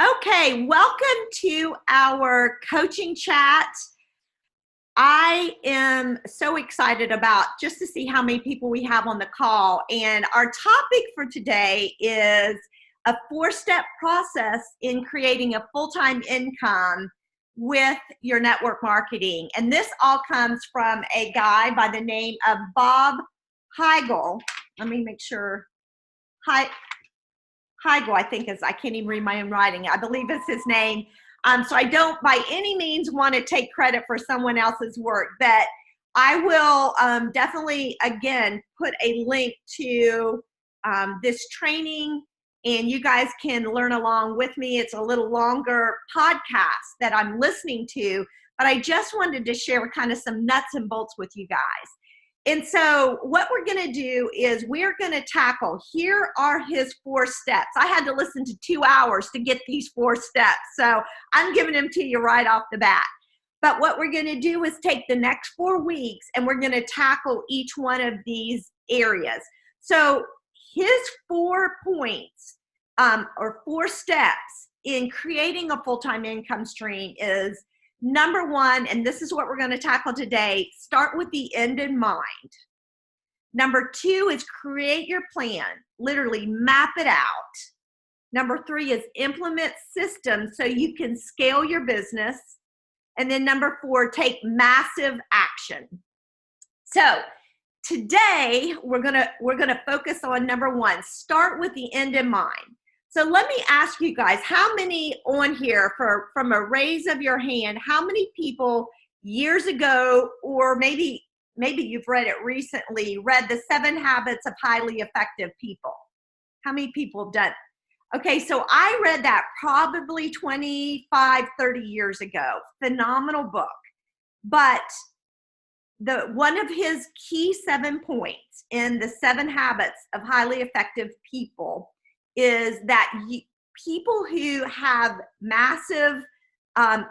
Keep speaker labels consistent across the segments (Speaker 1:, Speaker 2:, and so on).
Speaker 1: Okay, welcome to our coaching chat. I am so excited about just to see how many people we have on the call. And our topic for today is a 4-step process in creating a full-time income with your network marketing. And this all comes from a guy by the name of Bob Heigl. Let me make sure. Heigl, I think I can't even read my own writing. I believe it's his name. So I don't by any means want to take credit for someone else's work, but I will definitely, again, put a link to this training, and you guys can learn along with me. It's a little longer podcast that I'm listening to, but I just wanted to share kind of some nuts and bolts with you guys. And so what we're going to do is we're going to tackle, here are his 4 steps. I had to listen to 2 hours to get these 4 steps. So I'm giving them to you right off the bat. But what we're going to do is take the next 4 weeks and we're going to tackle each one of these areas. So his 4 points or 4 steps in creating a full-time income stream is, number 1, and this is what we're going to tackle today, start with the end in mind. Number 2 is create your plan, literally map it out. Number 3 is implement systems so you can scale your business. And then number 4, take massive action. So today we're gonna focus on number 1, start with the end in mind. So let me ask you guys, how many on here, from a raise of your hand, how many people years ago, or maybe you've read it recently, read The 7 Habits of Highly Effective People? How many have done it? Okay, so I read that probably 25, 30 years ago. Phenomenal book. But one of his key 7 points in The 7 Habits of Highly Effective People is that people who have massive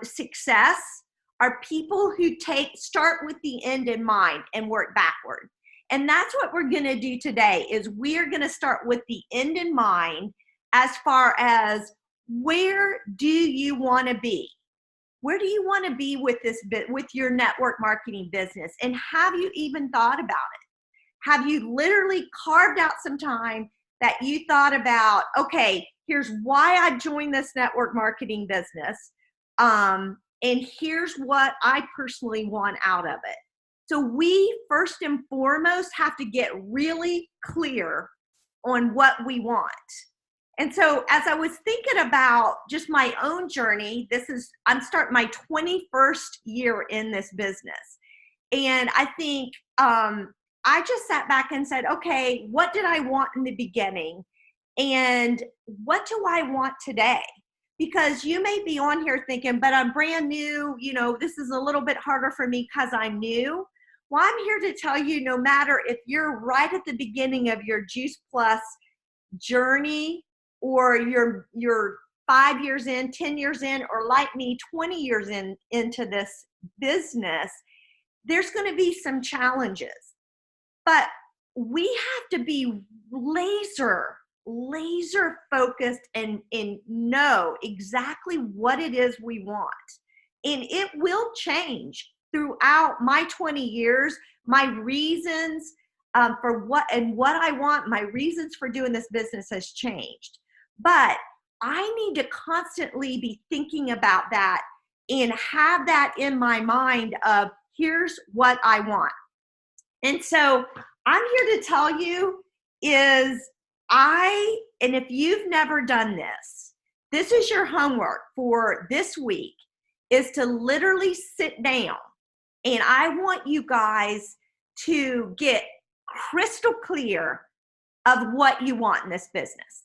Speaker 1: success are people who start with the end in mind and work backward. And that's what we're going to do today, is we're going to start with the end in mind as far as, where do you want to be? Where do you want to be with your network marketing business? And have you even thought about it? Have you literally carved out some time that you thought about, okay, here's why I joined this network marketing business, and here's what I personally want out of it. So we first and foremost have to get really clear on what we want. And so as I was thinking about just my own journey, I'm starting my 21st year in this business. And I think I just sat back and said, okay, what did I want in the beginning? And what do I want today? Because you may be on here thinking, but I'm brand new, this is a little bit harder for me because I'm new. Well, I'm here to tell you, no matter if you're right at the beginning of your Juice Plus journey, or you're 5 years in, 10 years in, or like me, 20 years into this business, there's going to be some challenges. But we have to be laser focused and know exactly what it is we want. And it will change throughout my 20 years. My reasons for what I want, my reasons for doing this business has changed. But I need to constantly be thinking about that and have that in my mind of, here's what I want. And so I'm here to tell you and if you've never done this, this is your homework for this week, is to literally sit down. And I want you guys to get crystal clear of what you want in this business.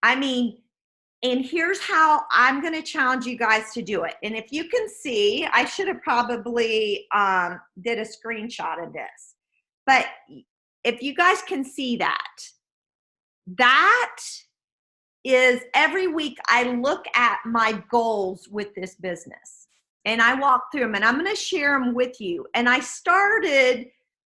Speaker 1: And here's how I'm going to challenge you guys to do it. And if you can see, I should have probably did a screenshot of this. But if you guys can see that is, every week I look at my goals with this business. And I walk through them, and I'm going to share them with you. And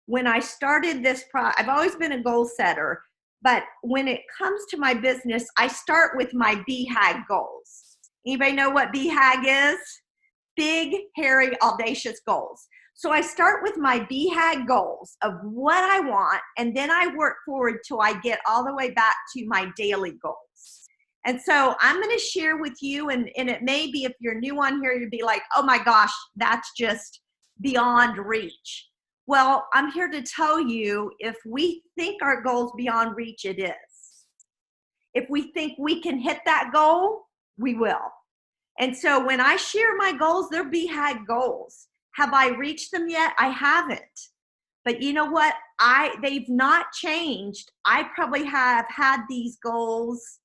Speaker 1: when I started this, I've always been a goal setter. But when it comes to my business, I start with my BHAG goals. Anybody know what BHAG is? Big, hairy, audacious goals. So I start with my BHAG goals of what I want, and then I work forward till I get all the way back to my daily goals. And so I'm going to share with you, and it may be, if you're new on here, you'd be like, oh my gosh, that's just beyond reach. Well, I'm here to tell you, if we think our goal's beyond reach, it is. If we think we can hit that goal, we will. And so when I share my goals, they're BHAG goals. Have I reached them yet? I haven't. But you know what? They've not changed. I probably have had these goals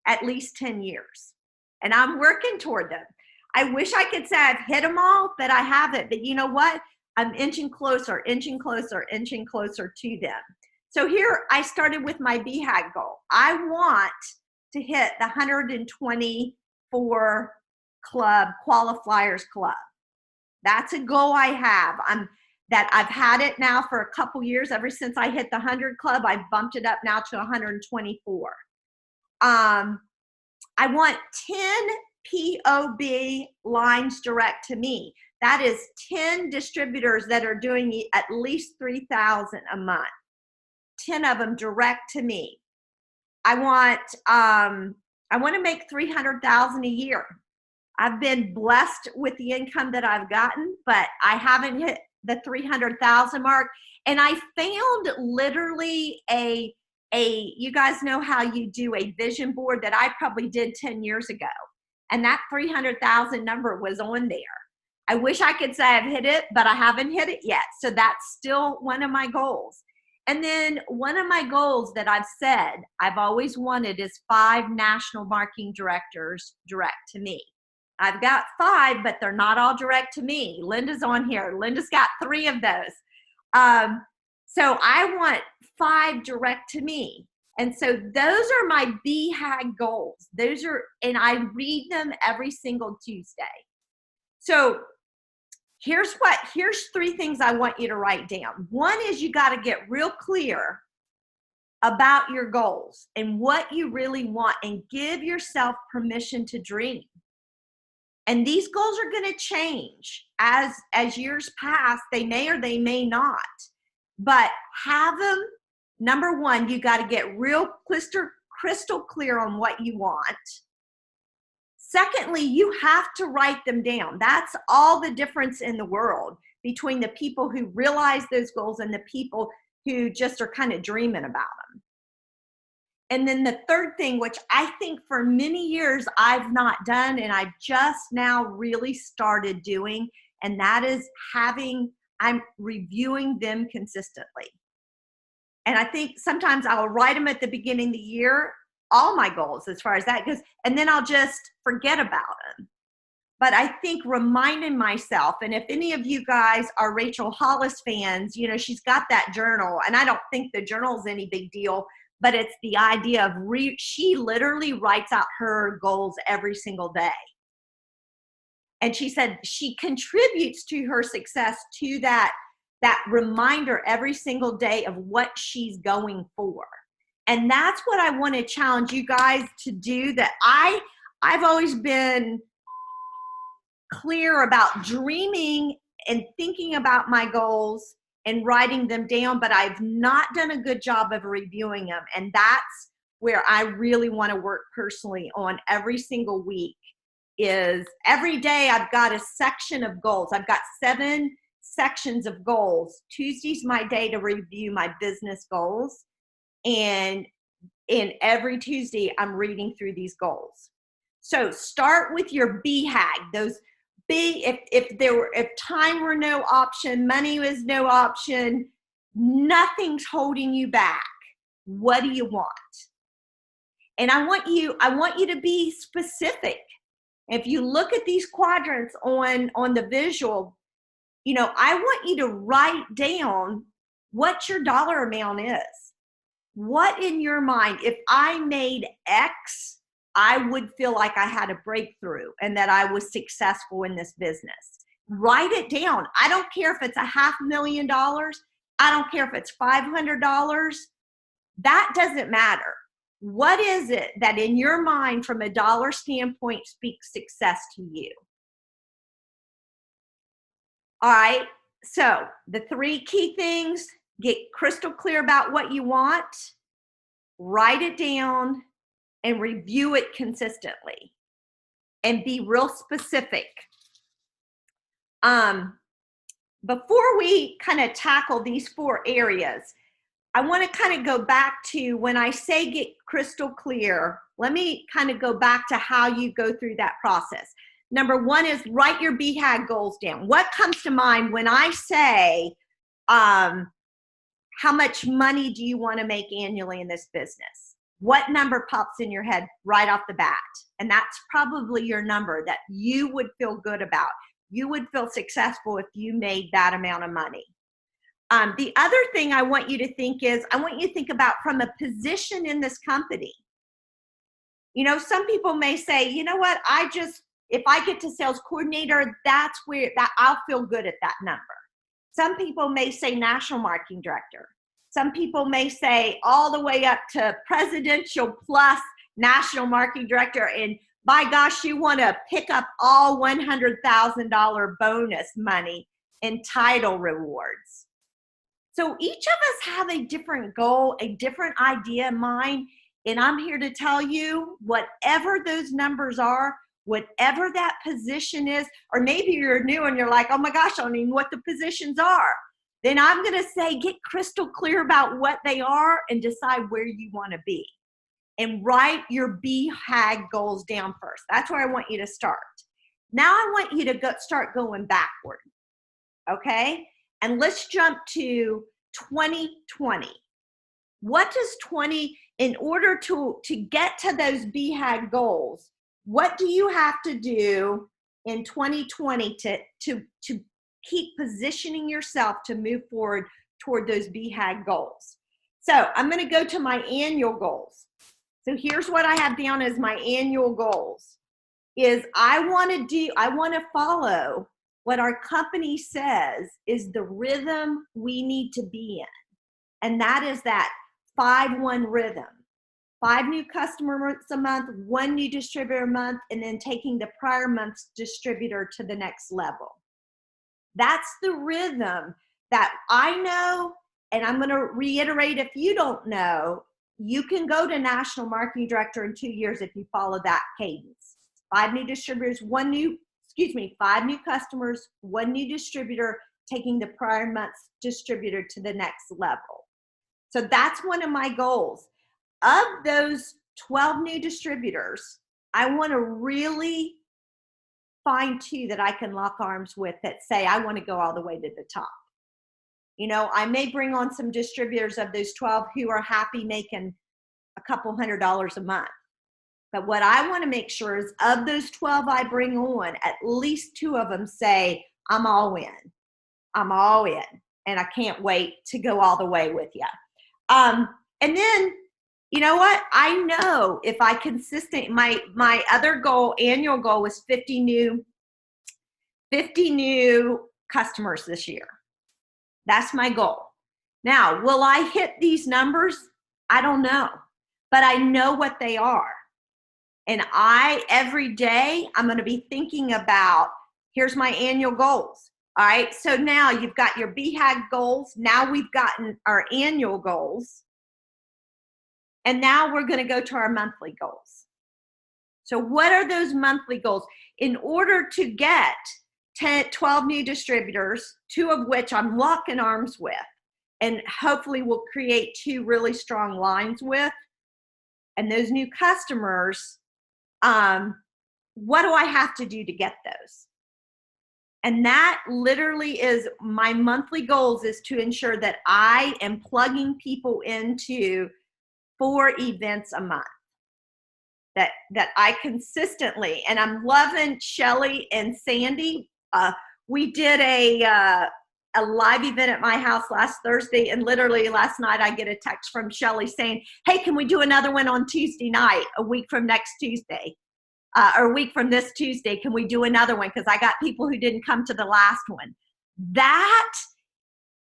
Speaker 1: at least 10 years. And I'm working toward them. I wish I could say I've hit them all, but I haven't. But you know what? I'm inching closer, inching closer, inching closer to them. So here I started with my BHAG goal. I want to hit the 124 club, qualifiers club. That's a goal I have. That I've had it now for a couple years. Ever since I hit the 100 club, I bumped it up now to 124. I want 10 POB lines direct to me. That is 10 distributors that are doing at least 3,000 a month. 10 of them direct to me. I want to make 300,000 a year. I've been blessed with the income that I've gotten, but I haven't hit the 300,000 mark. And I found literally you guys know how you do a vision board that I probably did 10 years ago. And that 300,000 number was on there. I wish I could say I've hit it, but I haven't hit it yet. So that's still one of my goals. And then one of my goals that I've said I've always wanted is 5 national marketing directors direct to me. I've got 5, but they're not all direct to me. Linda's on here. Linda's got 3 of those. So I want 5 direct to me. And so those are my BHAG goals. And I read them every single Tuesday. So here's 3 things I want you to write down. One is you got to get real clear about your goals and what you really want, and give yourself permission to dream. And these goals are going to change as years pass. They may or they may not. But have them. Number one, you got to get real crystal clear on what you want. Secondly, you have to write them down. That's all the difference in the world between the people who realize those goals and the people who just are kind of dreaming about them. And then the third thing, which I think for many years I've not done, and I've just now really started doing, and that is I'm reviewing them consistently. And I think sometimes I'll write them at the beginning of the year, all my goals as far as that goes, and then I'll just forget about them. But I think reminding myself, and if any of you guys are Rachel Hollis fans, she's got that journal, and I don't think the journal is any big deal, but it's the idea of she literally writes out her goals every single day. And she said she contributes to her success to that reminder every single day of what she's going for. And that's what I want to challenge you guys to do, that I've always been clear about dreaming and thinking about my goals and writing them down, but I've not done a good job of reviewing them. And that's where I really want to work personally on every single week. Is every day I've got a section of goals. I've got 7 sections of goals. Tuesday's my day to review my business goals. And in every Tuesday, I'm reading through these goals. So start with your BHAG. Those if time were no option, money was no option, nothing's holding you back. What do you want? And I want you to be specific. If you look at these quadrants on the visual, I want you to write down what your dollar amount is. What in your mind, if I made X, I would feel like I had a breakthrough and that I was successful in this business. Write it down. I don't care if it's $500,000. I don't care if it's $500. That doesn't matter. What is it that in your mind from a dollar standpoint speaks success to you? All right, so the 3 key things: get crystal clear about what you want, write it down, and review it consistently, and be real specific. Before we kind of tackle these 4 areas, I want to kind of go back to when I say get crystal clear, let me kind of go back to how you go through that process. Number 1 is write your BHAG goals down. What comes to mind when I say, how much money do you want to make annually in this business? What number pops in your head right off the bat? And that's probably your number that you would feel good about. You would feel successful if you made that amount of money. The other thing I want you to think is, I want you to think about from a position in this company. You know, some people may say, you know what, if I get to sales coordinator, that's where I'll feel good at that number. Some people may say national marketing director. Some people may say all the way up to presidential plus national marketing director. And by gosh, you want to pick up all $100,000 bonus money and title rewards. So each of us have a different goal, a different idea in mind. And I'm here to tell you, whatever those numbers are, whatever that position is, or maybe you're new and you're like, oh my gosh, I don't even know what the positions are. Then I'm going to say, get crystal clear about what they are and decide where you want to be. And write your BHAG goals down first. That's where I want you to start. Now I want you to start going backward. Okay? And let's jump to 2020. What does in order to get to those BHAG goals, what do you have to do in 2020 to keep positioning yourself to move forward toward those BHAG goals? So I'm going to go to my annual goals. So here's what I have down as my annual goals is I want to follow what our company says is the rhythm we need to be in. And that is that 5-1 rhythm. 5 new customers a month, 1 new distributor a month, and then taking the prior month's distributor to the next level. That's the rhythm that I know, and I'm going to reiterate, if you don't know, you can go to national marketing director in 2 years if you follow that cadence. 5 new distributors, 5 new customers, 1 new distributor, taking the prior month's distributor to the next level. So that's one of my goals. Of those 12 new distributors, I want to really find 2 that I can lock arms with that say, I want to go all the way to the top. You know, I may bring on some distributors of those 12 who are happy making a couple $100s a month. But what I want to make sure is of those 12 I bring on, at least 2 of them say, I'm all in. I'm all in. And I can't wait to go all the way with you. And then, you know what? I know if I my other goal, annual goal was 50 new customers this year. That's my goal. Now, will I hit these numbers? I don't know, but I know what they are. And every day, I'm going to be thinking about, here's my annual goals. All right. So now you've got your BHAG goals. Now we've gotten our annual goals. And now we're going to go to our monthly goals. So what are those monthly goals? In order to get 12 new distributors, 2 of which I'm locking arms with, and hopefully we'll create 2 really strong lines with, and those new customers, what do I have to do to get those? And that literally is my monthly goals, is to ensure that I am plugging people into 4 events a month that I consistently, and I'm loving Shelly and Sandy. We did a live event at my house last Thursday, and literally last night I get a text from Shelly saying, hey, can we do another one on Tuesday night, a week from next Tuesday, or a week from this Tuesday? Can we do another one? Because I got people who didn't come to the last one.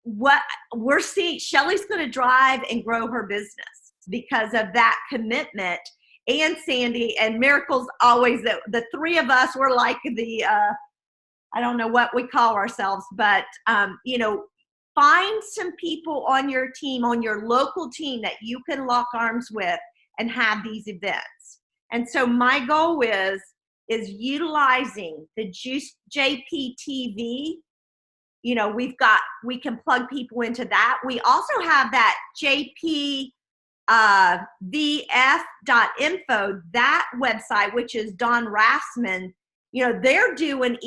Speaker 1: What we're seeing, Shelly's going to drive and grow her business. because of that commitment. And Sandy and Miracle's always, the three of us were like the, I don't know what we call ourselves, but, you know, find some people on your team, on your local team that you can lock arms with and have these events. And so my goal is utilizing the Juice JPTV. You know, we can plug people into that. We also have that JP VF.info, that website, which is Don Rassman. You know, they're doing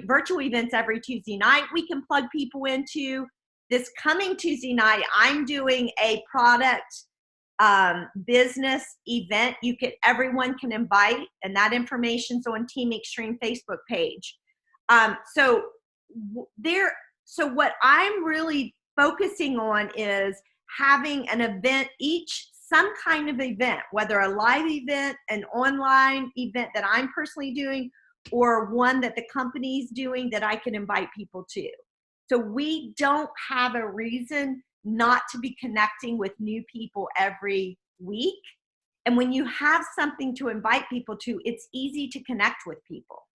Speaker 1: virtual events every Tuesday night. We can plug people into. This coming Tuesday night, I'm doing a product business event. Everyone can invite, and that information's on Team Extreme Facebook page. So what I'm really focusing on is having an event some kind of event, whether a live event, an online event that I'm personally doing, or one that the company's doing that I can invite people to. So we don't have a reason not to be connecting with new people every week. And when you have something to invite people to, it's easy to connect with people.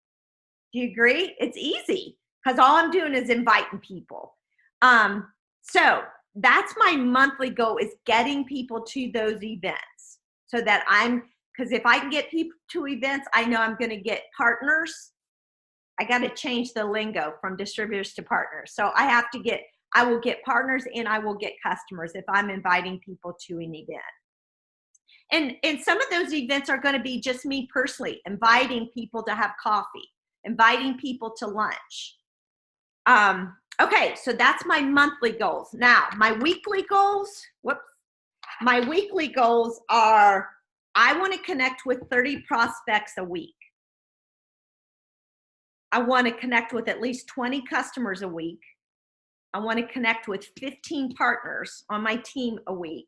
Speaker 1: Do you agree? It's easy because all I'm doing is inviting people. So that's my monthly goal, is getting people to those events, so that because if I can get people to events, I know I'm going to get partners. I got to change the lingo from distributors to partners. So I will get partners and I will get customers if I'm inviting people to an event. And some of those events are going to be just me personally, inviting people to have coffee, inviting people to lunch. Okay, so that's my monthly goals. Now, my weekly goals, my weekly goals are, I want to connect with 30 prospects a week. I want to connect with at least 20 customers a week. I want to connect with 15 partners on my team a week.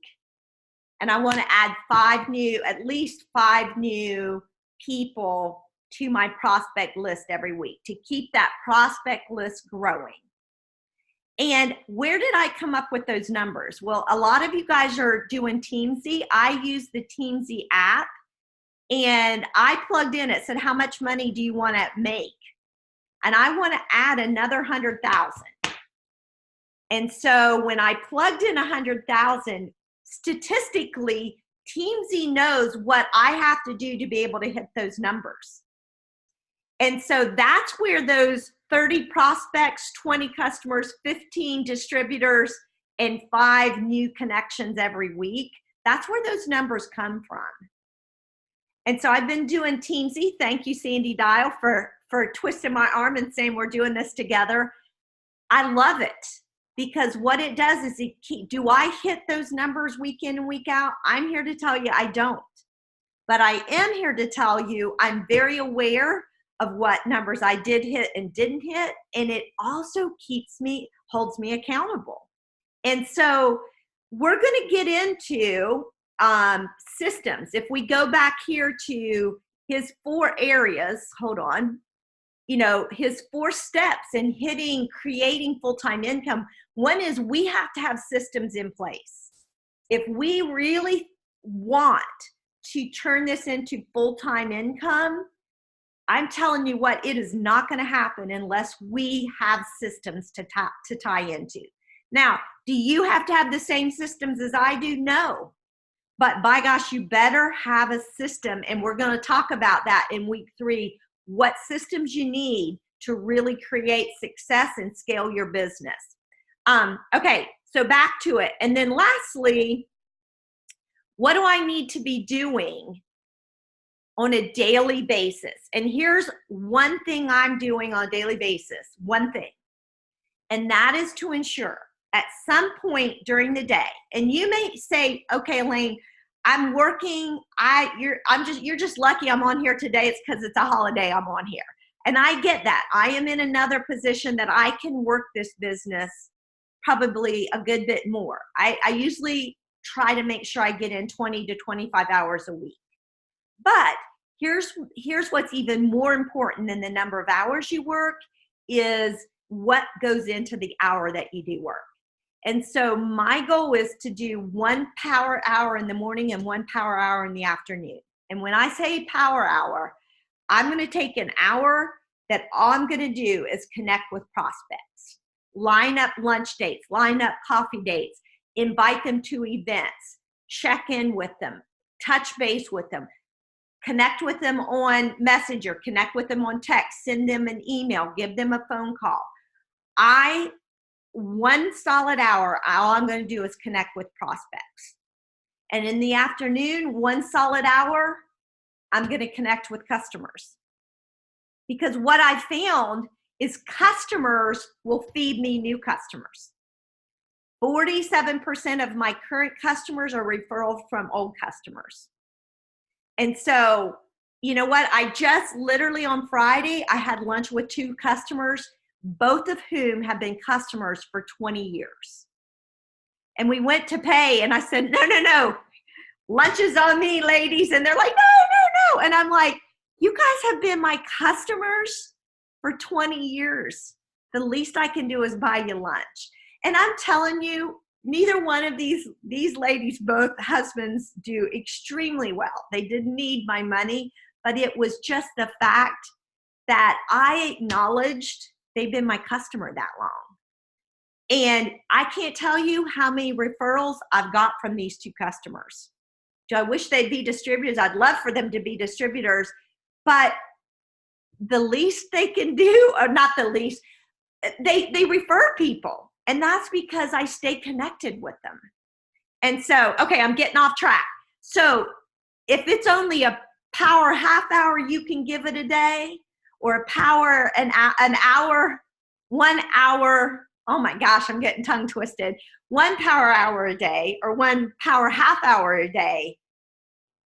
Speaker 1: And I want to add at least five new people to my prospect list every week to keep that prospect list growing. And where did I come up with those numbers? Well, a lot of you guys are doing Teamzy. I use the Teamzy app, and I plugged in, it said, how much money do you want to make? And I want to add another 100,000. And so when I plugged in 100,000, statistically, Teamzy knows what I have to do to be able to hit those numbers. And so that's where those 30 prospects, 20 customers, 15 distributors, and 5 new connections every week, that's where those numbers come from. And so I've been doing Teamzy. Thank you, Sandy Dial, for twisting my arm and saying we're doing this together. I love it, because what it does is do I hit those numbers week in and week out? I'm here to tell you I don't. But I am here to tell you I'm very aware of what numbers I did hit and didn't hit, and it also holds me accountable. And so we're going to get into systems. If we go back here to his 4 areas, hold on, his 4 steps in creating full-time income. One is we have to have systems in place. If we really want to turn this into full-time income, I'm telling you what, it is not going to happen unless we have systems to tie into. Now, do you have to have the same systems as I do? No. But by gosh, you better have a system. And we're going to talk about that in week 3, what systems you need to really create success and scale your business. Okay, so back to it. And then lastly, what do I need to be doing on a daily basis? And here's one thing I'm doing on a daily basis, one thing. And that is to ensure at some point during the day, and you may say, okay, Elaine, I'm working, you're just lucky I'm on here today. It's because it's a holiday I'm on here. And I get that. I am in another position that I can work this business probably a good bit more. I usually try to make sure I get in 20 to 25 hours a week. But here's what's even more important than the number of hours you work is what goes into the hour that you do work. And so my goal is to do 1 power hour in the morning and 1 power hour in the afternoon. And when I say power hour, I'm going to take an hour that all I'm going to do is connect with prospects, line up lunch dates, line up coffee dates, invite them to events, check in with them, touch base with them, connect with them on Messenger, connect with them on text, send them an email, give them a phone call. 1 solid hour, all I'm going to do is connect with prospects. And in the afternoon, 1 solid hour, I'm going to connect with customers. Because what I found is customers will feed me new customers. 47% of my current customers are referrals from old customers. And so, you know what? I just literally on Friday, I had lunch with 2 customers, both of whom have been customers for 20 years. And we went to pay and I said, no, lunch is on me, ladies. And they're like, no. And I'm like, you guys have been my customers for 20 years. The least I can do is buy you lunch. And I'm telling you, neither one of these ladies, both husbands, do extremely well. They didn't need my money, but it was just the fact that I acknowledged they've been my customer that long. And I can't tell you how many referrals I've got from these 2 customers. Do I wish they'd be distributors? I'd love for them to be distributors, but the least they can do, or not the least, they refer people. And that's because I stay connected with them. And so, okay, I'm getting off track. So if it's only a power half hour you can give it a day, or a power an hour, 1 hour, oh my gosh, I'm getting tongue twisted, 1 power hour a day or 1 power half hour a day,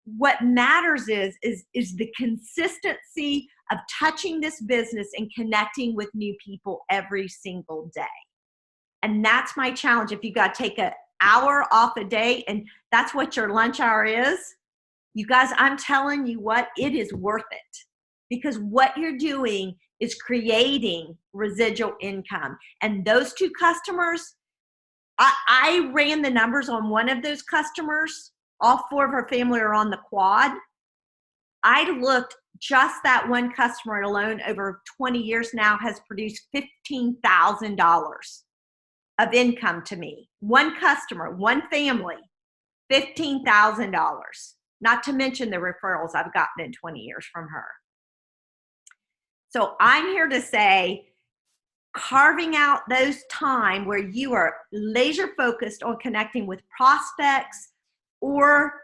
Speaker 1: what matters is the consistency of touching this business and connecting with new people every single day. And that's my challenge. If you got to take an hour off a day and that's what your lunch hour is, you guys, I'm telling you what, it is worth it. Because what you're doing is creating residual income. And those 2 customers, I ran the numbers on one of those customers. All 4 of her family are on the quad. I looked, just that one customer alone over 20 years now has produced $15,000 of income to me. One customer, one family, $15,000. Not to mention the referrals I've gotten in 20 years from her. So I'm here to say, carving out those time where you are laser focused on connecting with prospects or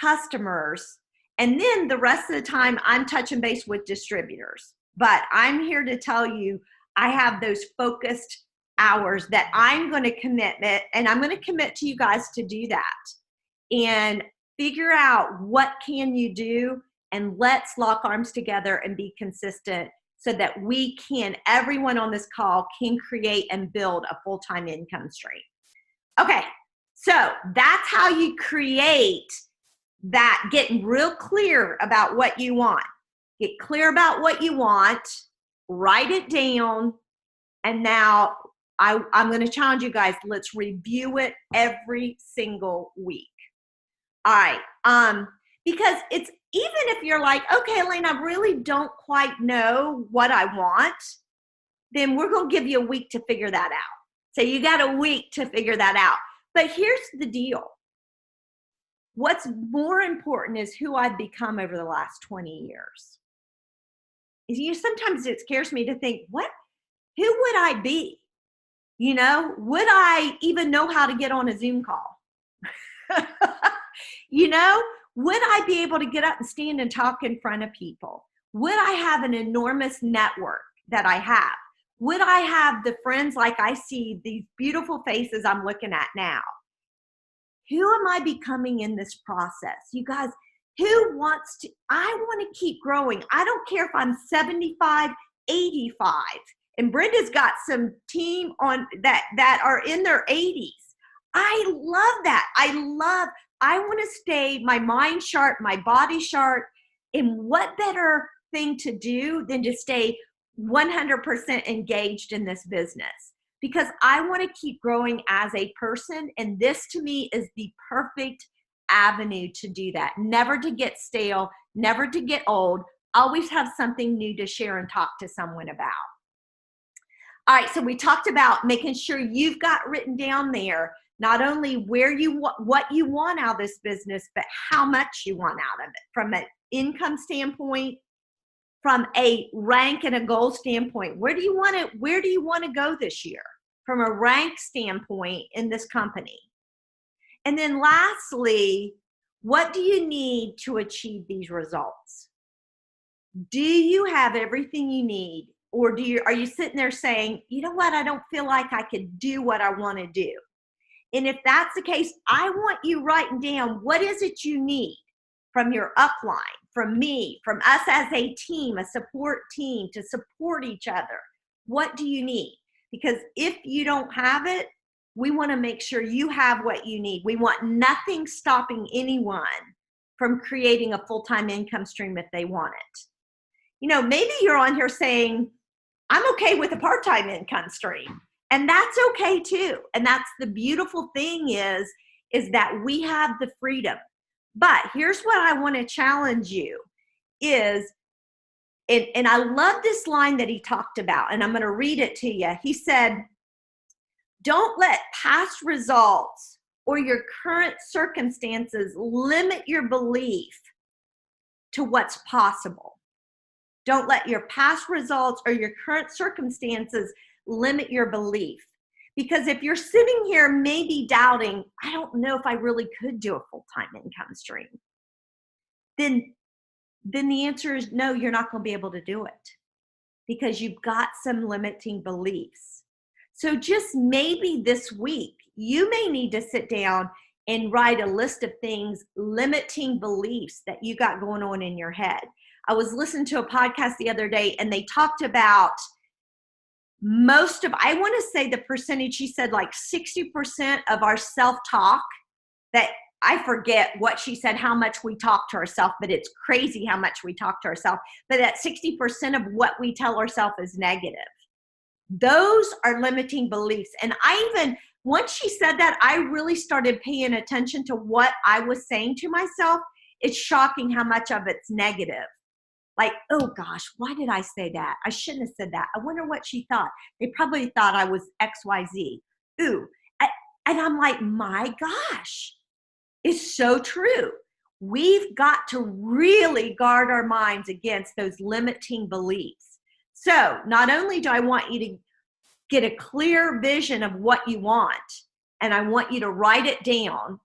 Speaker 1: customers, and then the rest of the time I'm touching base with distributors. But I'm here to tell you, I have those focused hours that I'm going to commit, and I'm going to commit to you guys to do that and figure out what can you do, and let's lock arms together and be consistent so that we can, everyone on this call can create and build a full-time income stream. Okay, so that's how you create that, getting real clear about what you want. Get clear about what you want, write it down, and now I'm going to challenge you guys, let's review it every single week. All right, because it's, even if you're like, okay, Elaine, I really don't quite know what I want, then we're going to give you a week to figure that out. So you got a week to figure that out. But here's the deal. What's more important is who I've become over the last 20 years. Sometimes it scares me to think, who would I be? You know, would I even know how to get on a Zoom call? You know, would I be able to get up and stand and talk in front of people? Would I have an enormous network that I have? Would I have the friends like I see these beautiful faces I'm looking at now? Who am I becoming in this process? You guys, who wants to, I want to keep growing. I don't care if I'm 75, 85. And Brenda's got some team on that are in their 80s. I love that. I want to stay my mind sharp, my body sharp. And what better thing to do than to stay 100% engaged in this business? because I want to keep growing as a person. And this to me is the perfect avenue to do that. Never to get stale, never to get old, always have something new to share and talk to someone about. All right, so we talked about making sure you've got written down there not only where you what you want out of this business, but how much you want out of it from an income standpoint, from a rank and a goal standpoint. Where do you want to go this year from a rank standpoint in this company? And then lastly, what do you need to achieve these results? Do you have everything you need? Or are you sitting there saying, you know what, I don't feel like I could do what I want to do? And if that's the case, I want you writing down, what is it you need from your upline, from me, from us as a team, a support team to support each other? What do you need? Because if you don't have it, we want to make sure you have what you need. We want nothing stopping anyone from creating a full-time income stream if they want it. You know, maybe you're on here saying, I'm okay with a part-time income stream. And that's okay too. And that's the beautiful thing is that we have the freedom. But here's what I want to challenge you is, and I love this line that he talked about, and I'm going to read it to you. He said, don't let past results or your current circumstances limit your belief to what's possible. Don't let your past results or your current circumstances limit your belief. Because if you're sitting here maybe doubting, I don't know if I really could do a full-time income stream, then the answer is no, you're not going to be able to do it because you've got some limiting beliefs. So just maybe this week, you may need to sit down and write a list of things, limiting beliefs that you got going on in your head. I was listening to a podcast the other day and they talked about I want to say the percentage, she said like 60% of our self-talk, that I forget what she said, how much we talk to ourselves, but it's crazy how much we talk to ourselves. But that 60% of what we tell ourselves is negative. Those are limiting beliefs. And once she said that, I really started paying attention to what I was saying to myself. It's shocking how much of it's negative. Like, oh gosh, why did I say that? I shouldn't have said that. I wonder what she thought. They probably thought I was XYZ. Ooh. And I'm like, my gosh, it's so true. We've got to really guard our minds against those limiting beliefs. So not only do I want you to get a clear vision of what you want, and I want you to write it down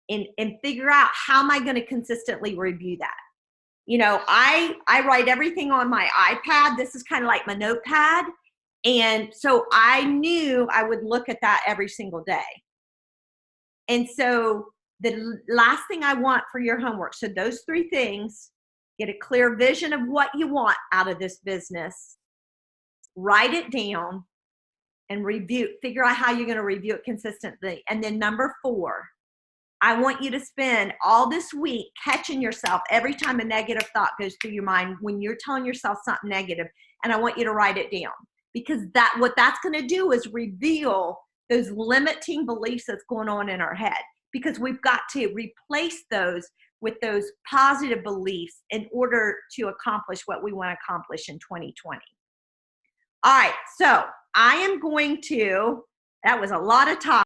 Speaker 1: and figure out, how am I going to consistently review that? You know, I write everything on my iPad. This is kind of like my notepad. And so I knew I would look at that every single day. And so the last thing I want for your homework, so those 3 things, get a clear vision of what you want out of this business, write it down, and figure out how you're going to review it consistently. And then number 4, I want you to spend all this week catching yourself every time a negative thought goes through your mind when you're telling yourself something negative, and I want you to write it down, because what that's going to do is reveal those limiting beliefs that's going on in our head, because we've got to replace those with those positive beliefs in order to accomplish what we want to accomplish in 2020. All right, so I am going to, that was a lot of talk.